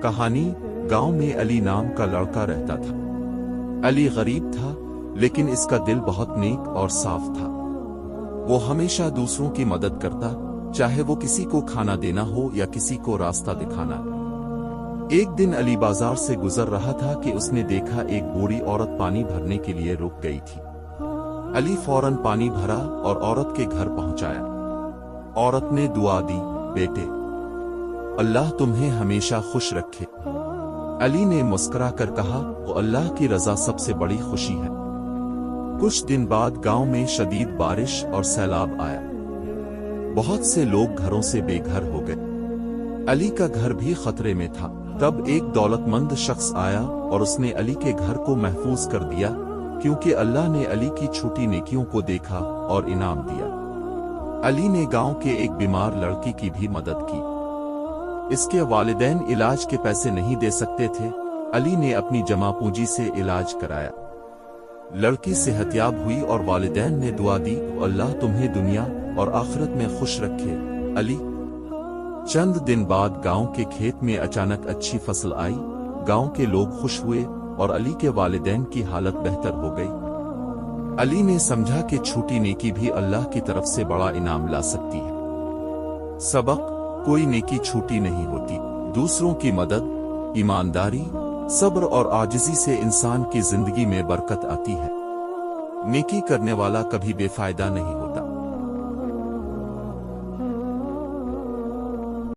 कहानी। गांव में अली नाम का लड़का रहता था। अली गरीब था, लेकिन इसका दिल बहुत नेक और साफ था। वो हमेशा दूसरों की मदद करता, चाहे वो किसी को खाना देना हो या किसी को रास्ता दिखाना। एक दिन अली बाजार से गुजर रहा था कि उसने देखा एक बूढ़ी औरत पानी भरने के लिए रुक गई थी। अली फौरन पानी भरा और औरत के घर पहुंचाया। औरत ने दुआ दी, बेटे, अल्लाह तुम्हें हमेशा खुश रखे। अली ने मुस्कुरा कर कहा, वो अल्लाह की रजा सबसे बड़ी खुशी है। कुछ दिन बाद गांव में शदीद बारिश और सैलाब आया। बहुत से लोग घरों से बेघर हो गए। अली का घर भी खतरे में था। तब एक दौलतमंद शख्स आया और उसने अली के घर को महफूज कर दिया, क्योंकि अल्लाह ने अली की छोटी नेकियों को देखा और इनाम दिया। अली ने गांव के एक बीमार लड़की की भी मदद की। इसके वालिदैन इलाज के पैसे नहीं दे सकते थे। अली ने अपनी जमा पूंजी से इलाज कराया। लड़की सेहतयाब हुई और वालिदैन ने दुआ दी, अल्लाह तुम्हें दुनिया और आखिरत में खुश रखे। अली। चंद दिन बाद गांव के खेत में अचानक अच्छी फसल आई। गांव के लोग खुश हुए और अली के वालिदैन की हालत बेहतर हो गई। अली ने समझा कि छोटी नेकी भी अल्लाह की तरफ से बड़ा इनाम ला सकती है। सबक: कोई नेकी छोटी नहीं होती। दूसरों की मदद, ईमानदारी, सब्र और आजिज़ी से इंसान की जिंदगी में बरकत आती है। नेकी करने वाला कभी बेफायदा नहीं होता।